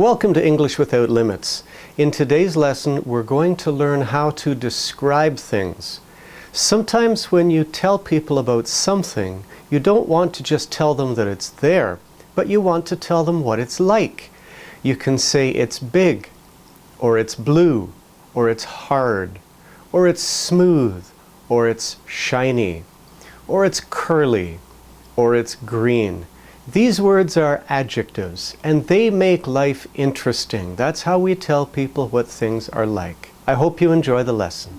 Welcome to English Without Limits. In today's lesson, we're going to learn how to describe things. Sometimes when you tell people about something, you don't want to just tell them that it's there, but you want to tell them what it's like. You can say it's big, or it's blue, or it's hard, or it's smooth, or it's shiny, or it's curly, or it's green. These words are adjectives, and they make life interesting. That's how we tell people what things are like. I hope you enjoy the lesson.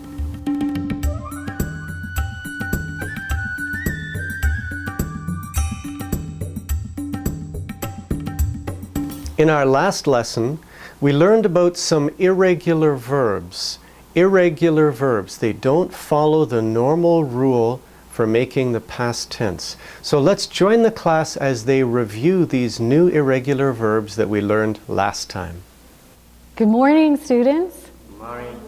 In our last lesson, we learned about some irregular verbs. Irregular verbs, they don't follow the normal rule for making the past tense. So let's join the class as they review these new irregular verbs that we learned last time. Good morning, students. Good morning.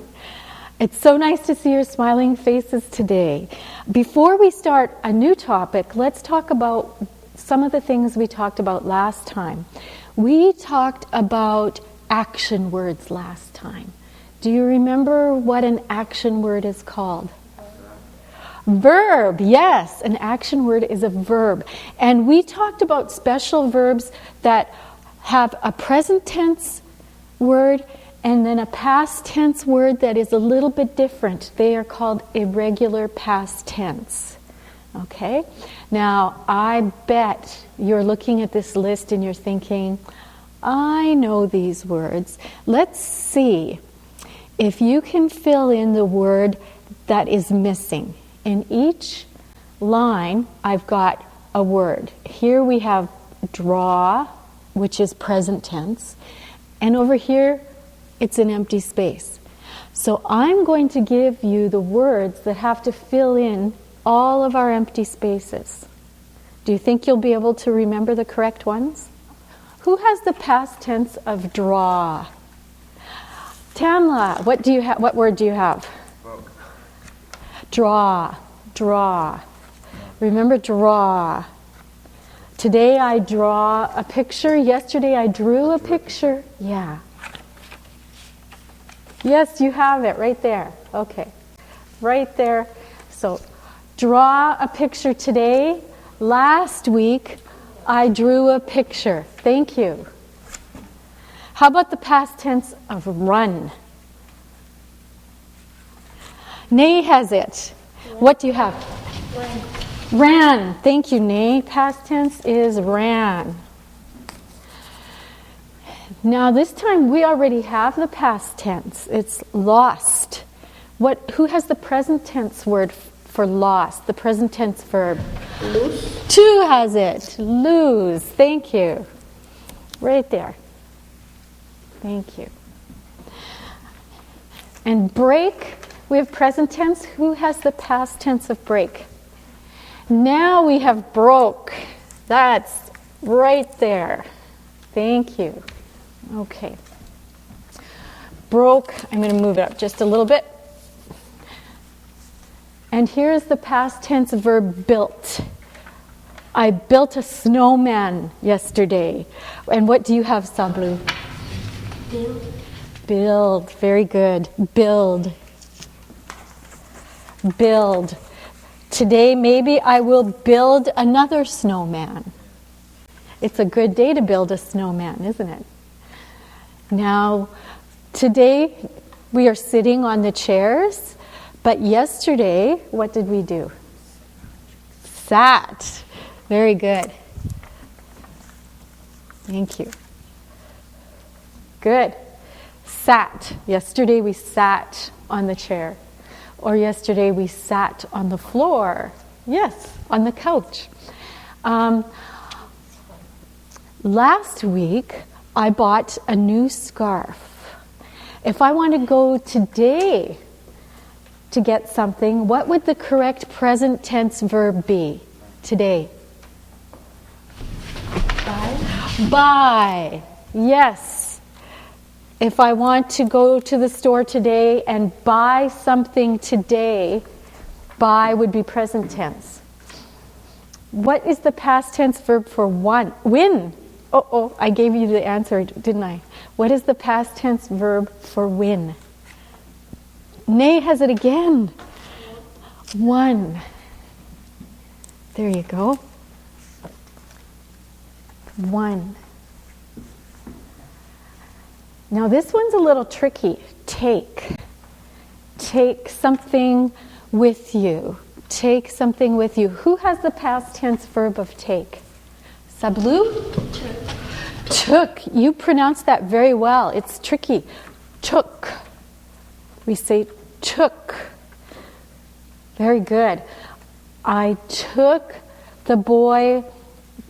It's so nice to see your smiling faces today. Before we start a new topic, let's talk about some of the things we talked about last time. We talked about action words last time. Do you remember what an action word is called? Verb, yes, an action word is a verb. And we talked about special verbs that have a present tense word and then a past tense word that is a little bit different. They are called irregular past tense. Okay? Now, I bet you're looking at this list and you're thinking, I know these words. Let's see if you can fill in the word that is missing. In each line, I've got a word. Here we have draw, which is present tense, and over here, it's an empty space. So I'm going to give you the words that have to fill in all of our empty spaces. Do you think you'll be able to remember the correct ones? Who has the past tense of draw? Tamla, what word do you have? Draw. Remember draw. Today I draw a picture. Yesterday I drew a picture. Yeah. Yes, you have it right there. Okay. Right there. So, draw a picture today. Last week I drew a picture. Thank you. How about the past tense of run? Nay has it. What do you have? Ran. Thank you, Nay. Past tense is ran. Now this time we already have the past tense. It's lost. Who has the present tense word for lost? The present tense verb? Lose. Two has it. Lose. Thank you. Right there. Thank you. And break. We have present tense. Who has the past tense of break? Now we have broke. That's right there. Thank you. Okay. Broke. I'm going to move it up just a little bit. And here's the past tense verb built. I built a snowman yesterday. And what do you have, Sablu? Build. Build. Very good. Build. Build. Today, maybe I will build another snowman. It's a good day to build a snowman, isn't it? Now, today we are sitting on the chairs, but yesterday, what did we do? Sat. Very good. Thank you. Good. Sat. Yesterday we sat on the chair. Or yesterday we sat on the floor. Yes, on the couch. Last week I bought a new scarf. If I want to go today to get something, what would the correct present tense verb be today? Buy. Yes. If I want to go to the store today and buy something today, buy would be present tense. What is the past tense verb for win? Oh, I gave you the answer, didn't I? What is the past tense verb for win? Nay has it again. Won. There you go. Won. Now this one's a little tricky. Take. Take something with you. Take something with you. Who has the past tense verb of take? Sablu? Took. You pronounce that very well. It's tricky. Took. We say took. Very good. I took the boy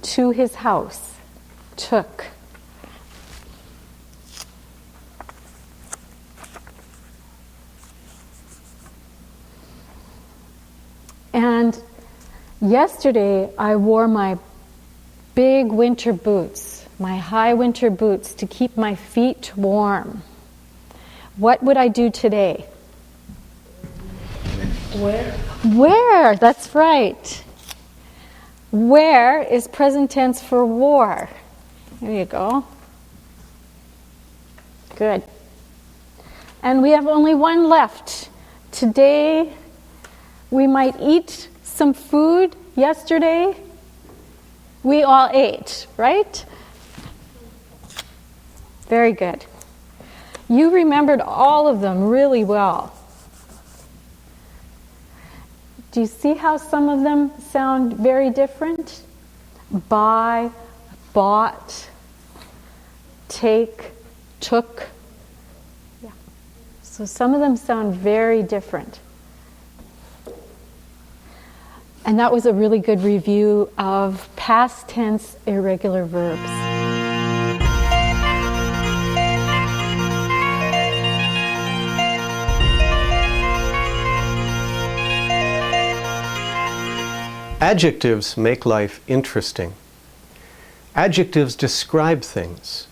to his house. Took. And yesterday I wore my big winter boots, my high winter boots, to keep my feet warm. What would I do today? Wear, that's right. Wear is present tense for wore. There you go. Good. And we have only one left. Today we might eat some food. Yesterday we all ate, right? Very good. You remembered all of them really well. Do you see how some of them sound very different? Buy, bought, take, took. Yeah. So some of them sound very different. And that was a really good review of past tense irregular verbs. Adjectives make life interesting. Adjectives describe things.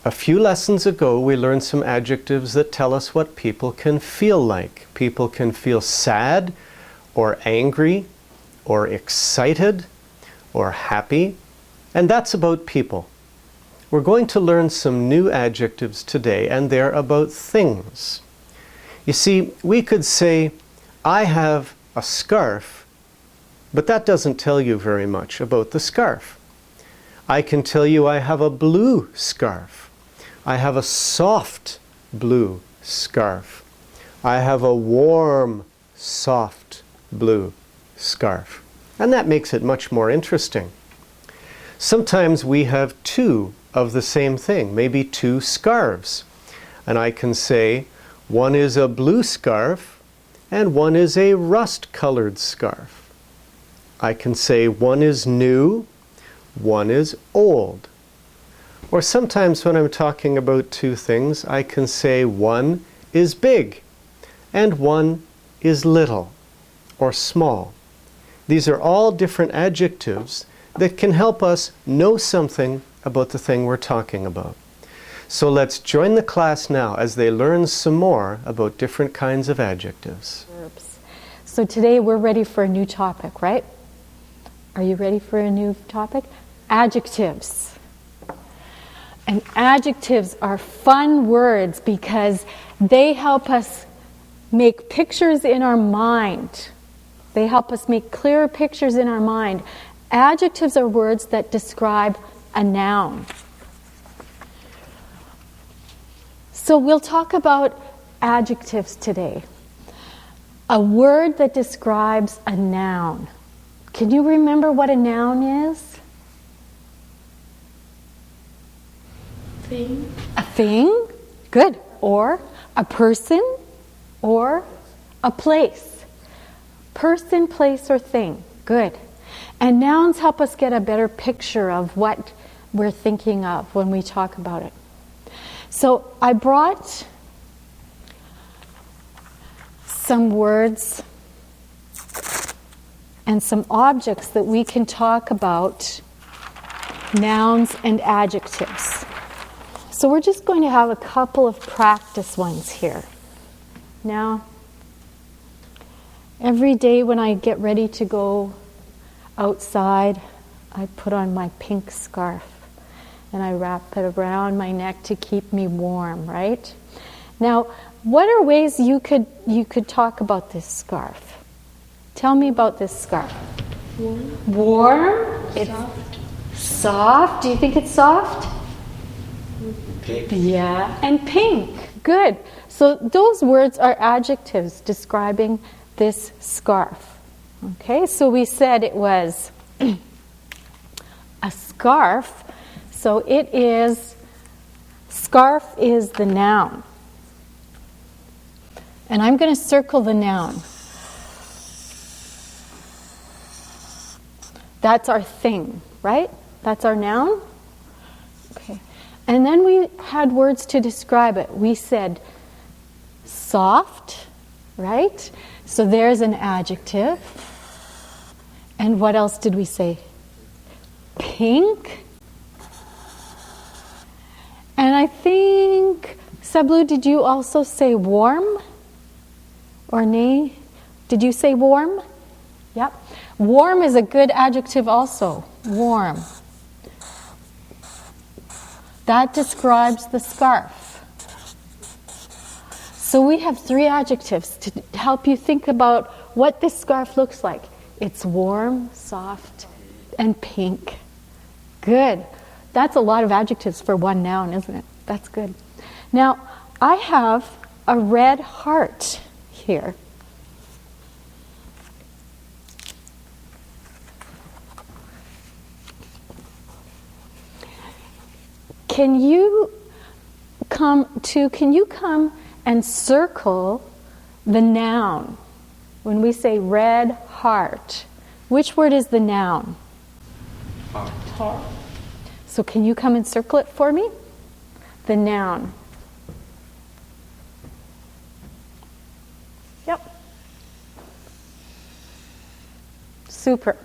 A few lessons ago, we learned some adjectives that tell us what people can feel like. People can feel sad, or angry, or excited, or happy, and that's about people. We're going to learn some new adjectives today, and they're about things. You see, we could say, I have a scarf, but that doesn't tell you very much about the scarf. I can tell you I have a blue scarf. I have a soft blue scarf. I have a warm, soft blue scarf. And that makes it much more interesting. Sometimes we have two of the same thing, maybe two scarves. And I can say one is a blue scarf and one is a rust-colored scarf. I can say one is new, one is old. Or sometimes when I'm talking about two things, I can say one is big and one is little or small. These are all different adjectives that can help us know something about the thing we're talking about. So let's join the class now as they learn some more about different kinds of adjectives. So today we're ready for a new topic, right? Are you ready for a new topic? Adjectives. And adjectives are fun words because they help us make pictures in our mind. They help us make clearer pictures in our mind. Adjectives are words that describe a noun. So we'll talk about adjectives today. A word that describes a noun. Can you remember what a noun is? Thing. A thing? Good. Or a person? Or a place? Person, place, or thing. Good. And nouns help us get a better picture of what we're thinking of when we talk about it. So I brought some words and some objects that we can talk about, nouns and adjectives. So we're just going to have a couple of practice ones here. Now, every day when I get ready to go outside, I put on my pink scarf. and I wrap it around my neck to keep me warm, right? Now, what are ways you could talk about this scarf? Tell me about this scarf. Warm. Warm. It's Soft. soft. Do you think it's soft? Pink. Yeah. And pink. Good. So those words are adjectives describing this scarf. Okay, so we said it was a scarf. So it is, scarf is the noun. And I'm going to circle the noun. That's our thing, right? That's our noun. Okay. And then we had words to describe it. We said soft, right? So there's an adjective. And what else did we say? Pink. And I think, Sablu, did you also say warm? Or nay? Did you say warm? Yep. Warm is a good adjective also. Warm. That describes the scarf. So we have 3 adjectives to help you think about what this scarf looks like. It's warm, soft, and pink. Good. That's a lot of adjectives for one noun, isn't it? That's good. Now, I have a red heart here. Can you come and circle the noun? When we say red heart, which word is the noun? Heart. Heart. So can you come and circle it for me? The noun. Yep. Super.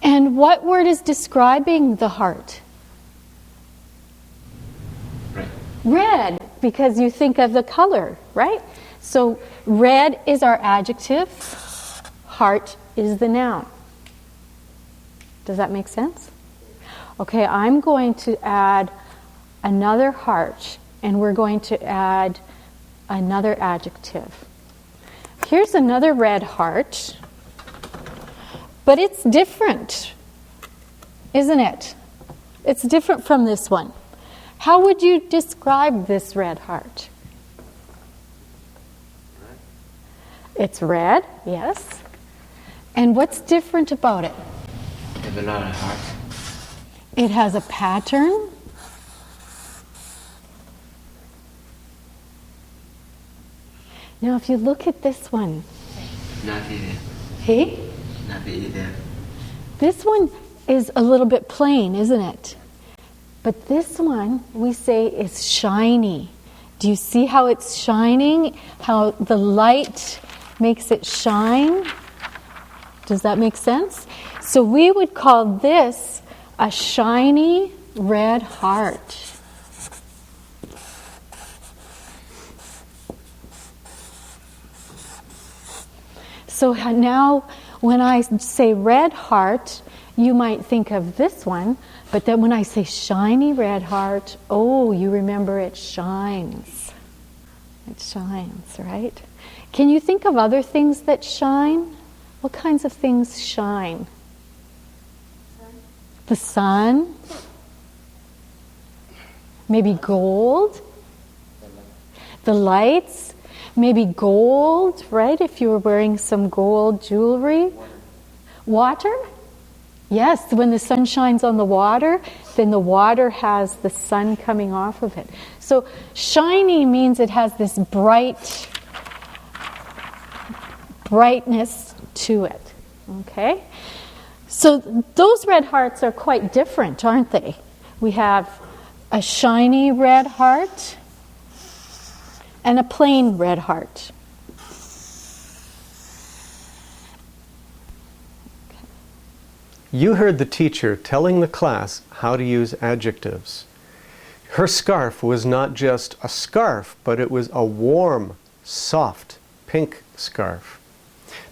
And what word is describing the heart? Red. Red, because you think of the color, right? So red is our adjective, heart is the noun. Does that make sense? Okay, I'm going to add another heart, and we're going to add another adjective. Here's another red heart, but it's different, isn't it? It's different from this one. How would you describe this red heart? It's red, yes. And what's different about it? It's not a heart. It has a pattern. Now, if you look at this one, Not either. hey, Not either. this one is a little bit plain, isn't it? But this one, we say, is shiny. Do you see how it's shining? How the light makes it shine? Does that make sense? So we would call this a shiny red heart. So now when I say red heart, you might think of this one, but then when I say shiny red heart, oh, you remember it shines. It shines, right? Can you think of other things that shine? What kinds of things shine? The sun. Maybe gold. The lights. Maybe gold, right? If you were wearing some gold jewelry. Water? Yes, when the sun shines on the water, then the water has the sun coming off of it. So shiny means it has this brightness to it. Okay? So those red hearts are quite different, aren't they? We have a shiny red heart and a plain red heart. You heard the teacher telling the class how to use adjectives. Her scarf was not just a scarf, but it was a warm, soft, pink scarf.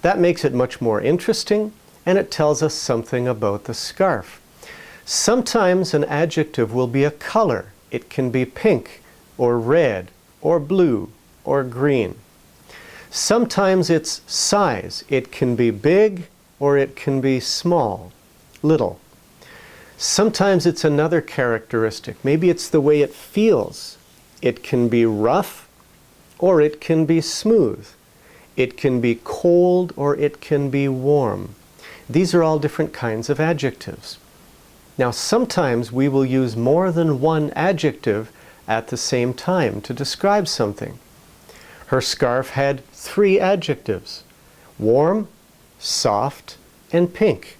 That makes it much more interesting and it tells us something about the scarf. Sometimes an adjective will be a color. It can be pink or red or blue or green. Sometimes it's size. It can be big or it can be small, little. Sometimes it's another characteristic. Maybe it's the way it feels. It can be rough or it can be smooth. It can be cold or it can be warm. These are all different kinds of adjectives. Now, sometimes we will use more than one adjective at the same time to describe something. Her scarf had 3 adjectives: warm, soft, and pink.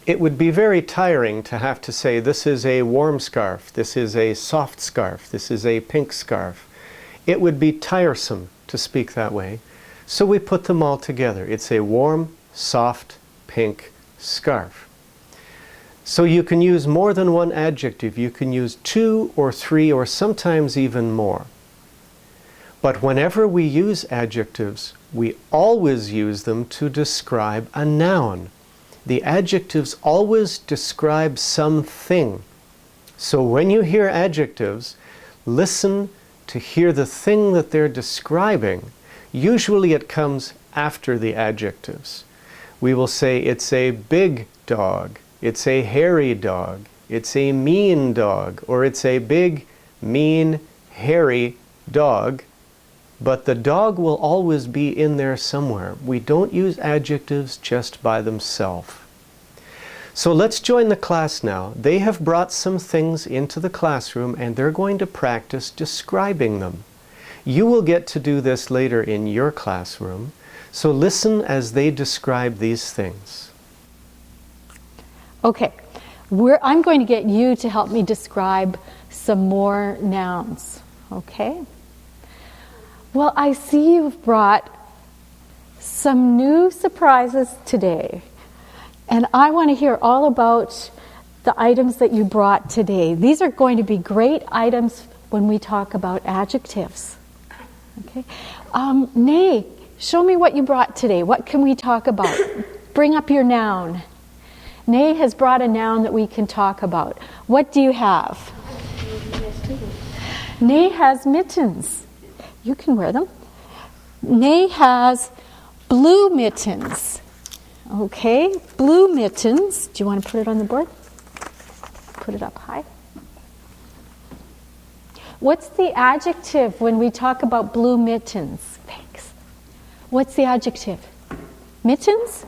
It would be very tiring to have to say, this is a warm scarf, this is a soft scarf, this is a pink scarf. It would be tiresome to speak that way, so we put them all together. It's a warm, soft, pink scarf. So you can use more than one adjective. You can use 2 or 3 or sometimes even more. But whenever we use adjectives, we always use them to describe a noun. The adjectives always describe something. So when you hear adjectives, listen to hear the thing that they're describing. Usually it comes after the adjectives. We will say it's a big dog, it's a hairy dog, it's a mean dog, or it's a big, mean, hairy dog. But the dog will always be in there somewhere. We don't use adjectives just by themselves. So let's join the class now. They have brought some things into the classroom and they're going to practice describing them. You will get to do this later in your classroom. So listen as they describe these things. Okay, I'm going to get you to help me describe some more nouns, okay? Well, I see you've brought some new surprises today, and I want to hear all about the items that you brought today. These are going to be great items when we talk about adjectives, okay? Nay, show me what you brought today. What can we talk about? Bring up your noun. Nay has brought a noun that we can talk about. What do you have? Nay has mittens. You can wear them. Nay has blue mittens. Okay, blue mittens. Do you want to put it on the board? Put it up high. What's the adjective when we talk about blue mittens? Thanks. What's the adjective? Mittens?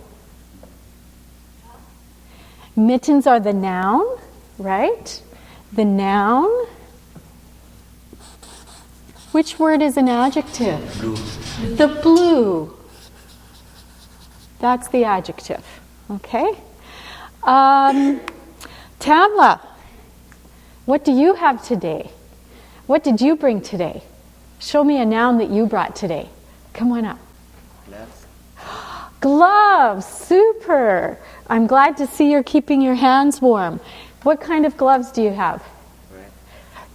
Mittens are the noun, right? The noun. Which word is an adjective? Blue. The blue. That's the adjective. Okay? Tamla, what do you have today? What did you bring today? Show me a noun that you brought today. Come on up. Gloves. Gloves, super. I'm glad to see you're keeping your hands warm. What kind of gloves do you have? Red.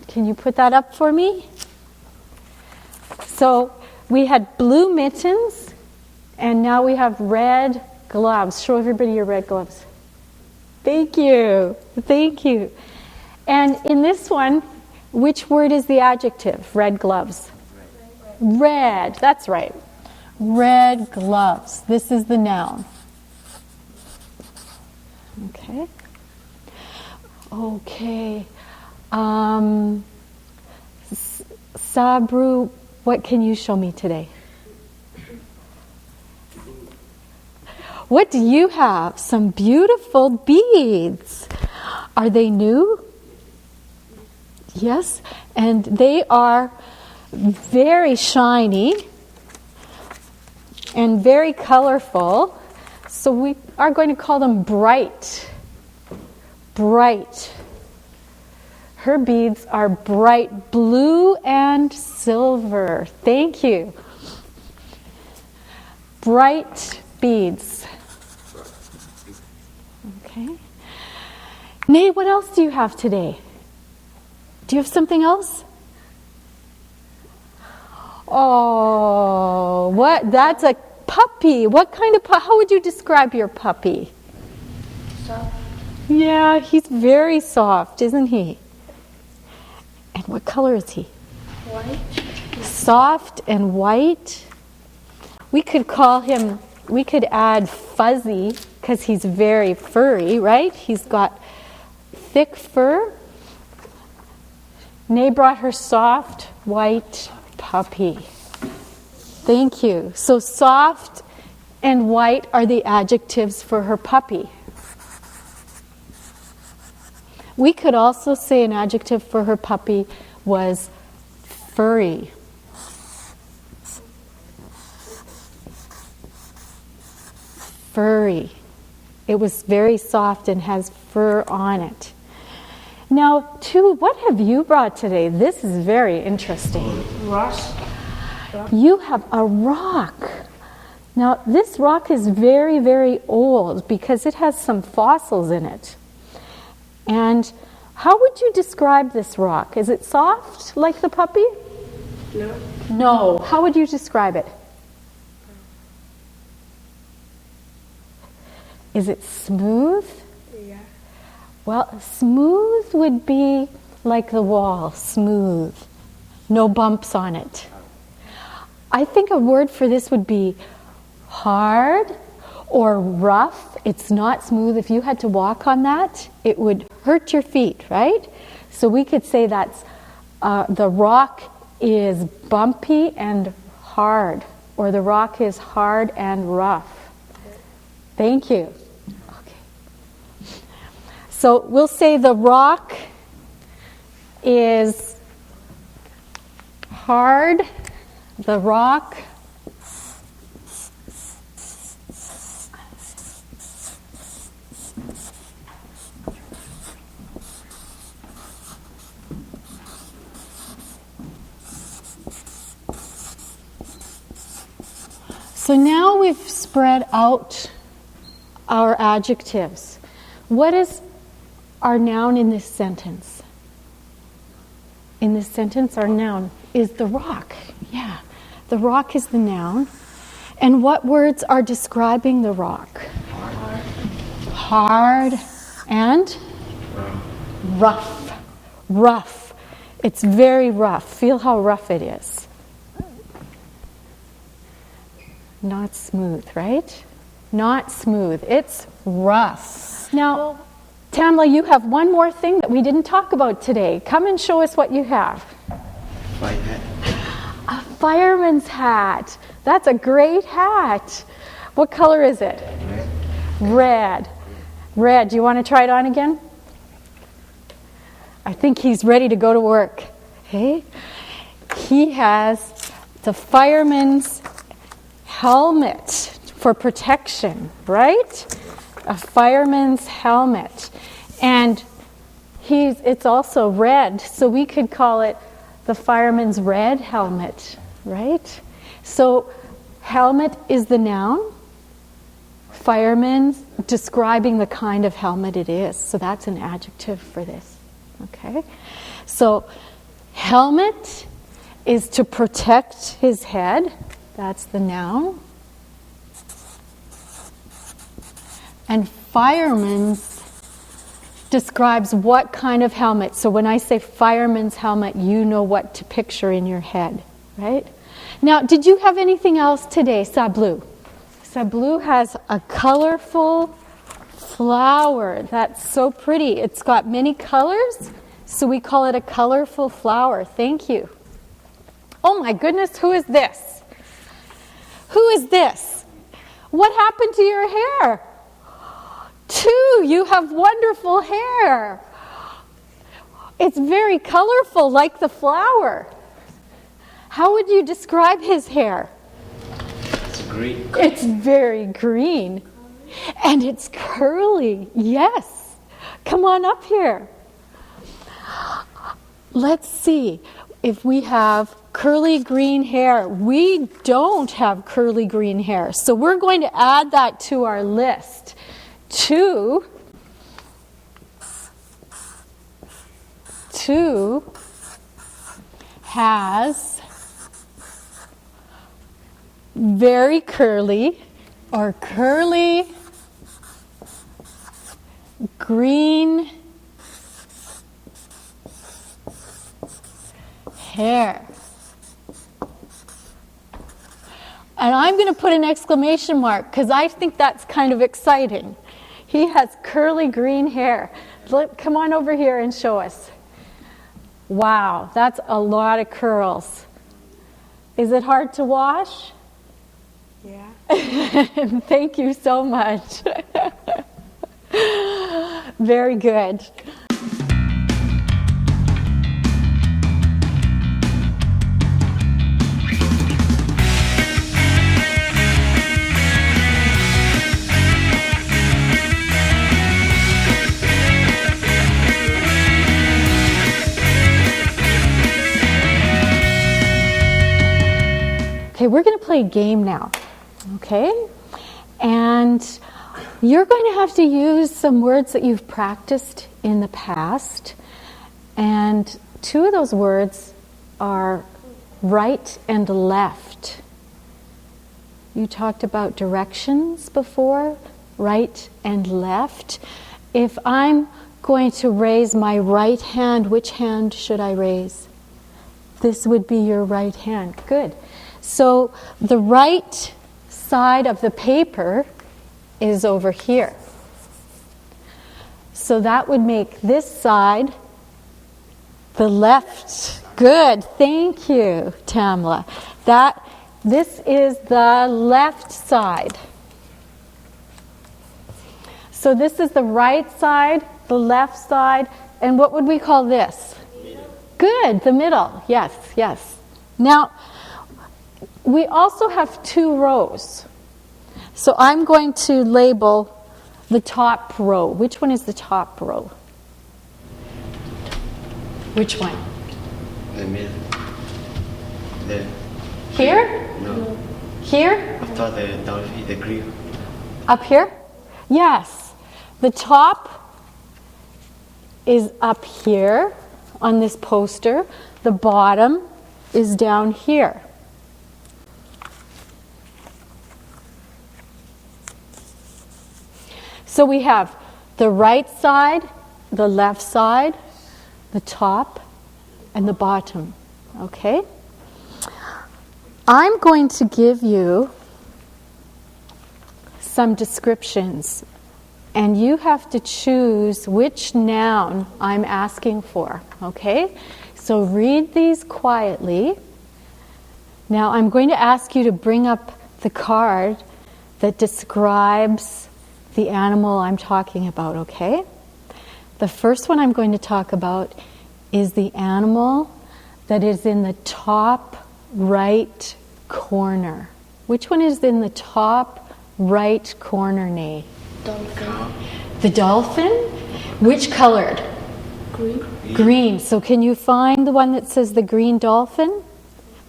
Can you put that up for me? So we had blue mittens, and now we have red gloves. Show everybody your red gloves. Thank you. Thank you. And in this one, which word is the adjective? Red gloves. Red. That's right. Red gloves. This is the noun. Okay. Okay. Sabru, what can you show me today? What do you have? Some beautiful beads. Are they new? Yes. And they are very shiny and very colorful. So we are going to call them bright. Bright. Her beads are bright blue and silver. Thank you. Bright beads. Okay. Nay, what else do you have today? Do you have something else? Oh, what? That's a puppy. What kind of how would you describe your puppy? Soft. Yeah, he's very soft, isn't he? And what color is he? White. Soft and white. We could call him, we could add fuzzy because he's very furry, right? He's got thick fur. Nay brought her soft white puppy. Thank you. So soft and white are the adjectives for her puppy. We could also say an adjective for her puppy was furry. Furry. It was very soft and has fur on it. Now, what have you brought today? This is very interesting. Rocks. You have a rock. Now, this rock is very, very old because it has some fossils in it. And how would you describe this rock? Is it soft like the puppy? No. No. How would you describe it? Is it smooth? Yeah. Well, smooth would be like the wall, smooth. No bumps on it. I think a word for this would be hard or rough. It's not smooth. If you had to walk on that, it would hurt your feet, right? So we could say that's the rock is bumpy and hard, or the rock is hard and rough. Thank you. Okay. So we'll say the rock is hard. The rock So now we've spread out our adjectives. What is our noun in this sentence? In this sentence, our noun is the rock. Yeah, the rock is the noun. And what words are describing the rock? Hard and rough. Rough. It's very rough. Feel how rough it is. Not smooth, right? Not smooth. It's rough. Now, Tamla, you have one more thing that we didn't talk about today. Come and show us what you have. White hat. A fireman's hat. That's a great hat. What color is it? Red. Red. Do you want to try it on again? I think he's ready to go to work. Hey? He has the fireman's helmet for protection, right? A fireman's helmet. And it's also red, so we could call it the fireman's red helmet, right? So helmet is the noun. Fireman's describing the kind of helmet it is. So that's an adjective for this. Okay? So helmet is to protect his head. That's the noun. And fireman's describes what kind of helmet. So when I say fireman's helmet, you know what to picture in your head, right? Now, did you have anything else today, Sablu? Sablu has a colorful flower. That's so pretty. It's got many colors, so we call it a colorful flower. Thank you. Oh my goodness, who is this? Who is this? What happened to your hair? Two, you have wonderful hair. It's very colorful, like the flower. How would you describe his hair? It's green. It's very green. And it's curly. Yes. Come on up here. Let's see if we have curly green hair. We don't have curly green hair. So we're going to add that to our list. Two has very curly or curly green hair. And I'm going to put an exclamation mark because I think that's kind of exciting. He has curly green hair. Look, come on over here and show us. Wow, that's a lot of curls. Is it hard to wash? Yeah. Thank you so much. Very good. Okay, we're going to play a game now. Okay? And you're going to have to use some words that you've practiced in the past. And two of those words are right and left. You talked about directions before, right and left. If I'm going to raise my right hand, which hand should I raise? This would be your right hand. Good. So the right side of the paper is over here. So that would make this side the left. Good. Thank you, Tamla. This is the left side. So this is the right side, the left side, and what would we call this? Middle. Good, the middle. Yes, yes. Now, we also have two rows. So I'm going to label the top row. Which one is the top row? Which one? The middle. The Here? no. Here? After the dolphin, the grill. Up here? Yes. The top is up here on this poster. The bottom is down here. So we have the right side, the left side, the top, and the bottom. Okay? I'm going to give you some descriptions, and you have to choose which noun I'm asking for. Okay? So read these quietly. Now I'm going to ask you to bring up the card that describes the animal I'm talking about, okay? The first one I'm going to talk about is the animal that is in the top right corner. Which one is in the top right corner, Nay? Dolphin. The dolphin? Which colored? Green. Green. So can you find the one that says the green dolphin?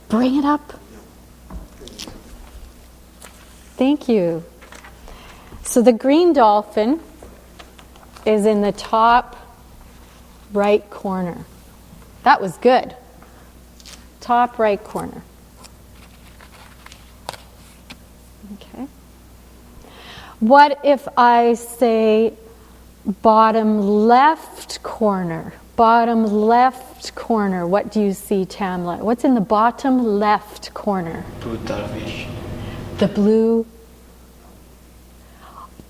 Bring it up. Thank you. So the green dolphin is in the top right corner. That was good. Top right corner. Okay. What if I say bottom left corner? Bottom left corner. What do you see, Tamla? What's in the bottom left corner? Blue dolphin. The blue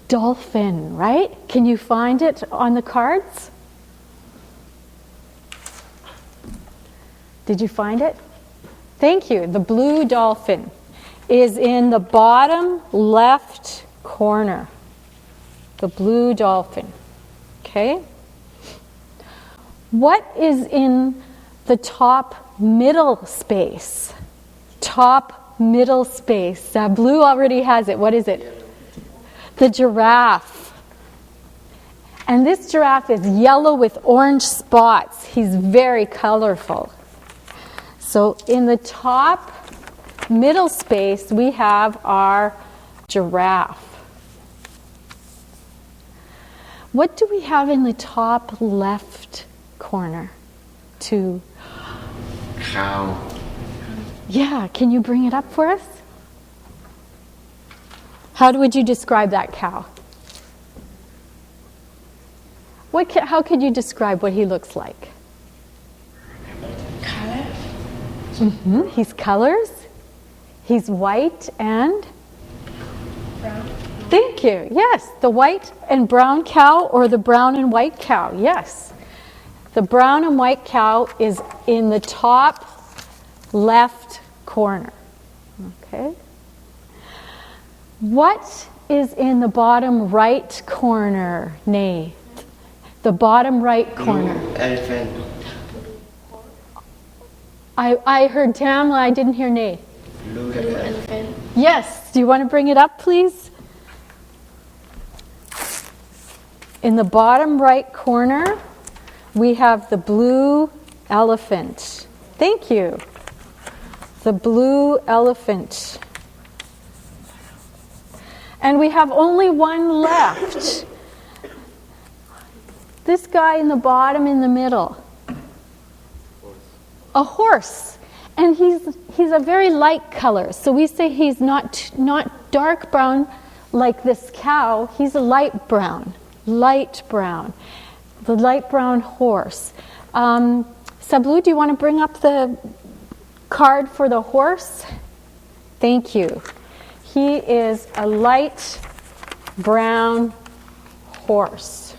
dolphin, right? Can you find it on the cards? Did you find it? Thank you. The blue dolphin is in the bottom left corner. The blue dolphin. Okay? What is in the top middle space? Top middle space. Blue already has it. What is it? The giraffe. And this giraffe is yellow with orange spots. He's very colorful. So in the top middle space, we have our giraffe. What do we have in the top left corner? Two. Cow. Yeah, can you bring it up for us? How would you describe that cow? How could you describe what he looks like? Color. He's colors. He's white and? Brown. Thank you. Yes, the white and brown cow or the brown and white cow. Yes. The brown and white cow is in the top left corner. Okay. What is in the bottom right corner? Nay. The bottom right corner. Blue elephant. I heard Tamla, I didn't hear nay. Blue Blue elephant. elephant. Yes, do you want to bring it up, please? In the bottom right corner, we have the blue elephant. Thank you. The blue elephant. And we have only one left. This guy in the bottom in the middle. A horse. And he's a very light color. So we say he's not dark brown like this cow. He's a light brown. Light brown. The light brown horse. Sablu, do you want to bring up the card for the horse? Thank you. He is a light brown horse.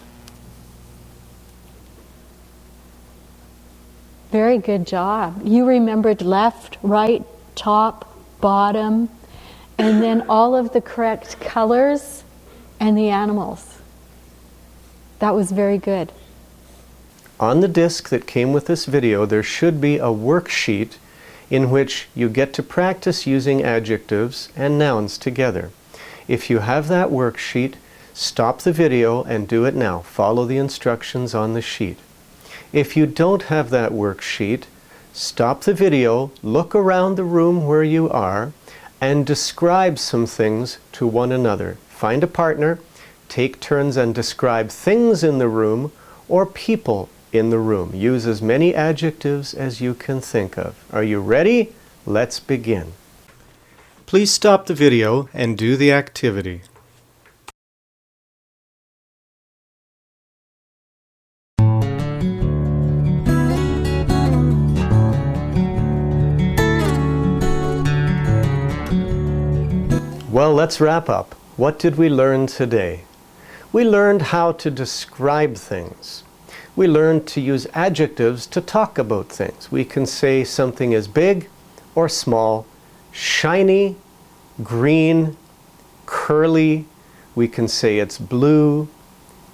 Very good job. You remembered left, right, top, bottom, and then all of the correct colors and the animals. That was very good. On the disc that came with this video, there should be a worksheet in which you get to practice using adjectives and nouns together. If you have that worksheet, stop the video and do it now. Follow the instructions on the sheet. If you don't have that worksheet, stop the video, look around the room where you are, and describe some things to one another. Find a partner, take turns and describe things in the room or people in the room. Use as many adjectives as you can think of. Are you ready? Let's begin. Please stop the video and do the activity. Well, let's wrap up. What did we learn today? We learned how to describe things. We learned to use adjectives to talk about things. We can say something is big or small, shiny, green, curly. We can say it's blue,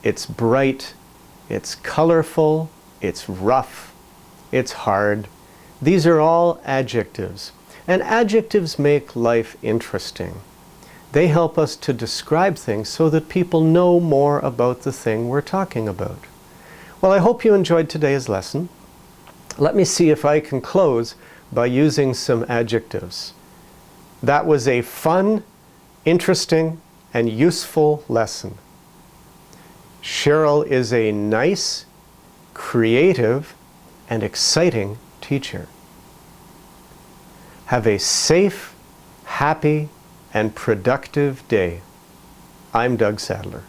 it's bright, it's colorful, it's rough, it's hard. These are all adjectives. And adjectives make life interesting. They help us to describe things so that people know more about the thing we're talking about. Well, I hope you enjoyed today's lesson. Let me see if I can close by using some adjectives. That was a fun, interesting, and useful lesson. Cheryl is a nice, creative, and exciting teacher. Have a safe, happy, and productive day. I'm Doug Sadler.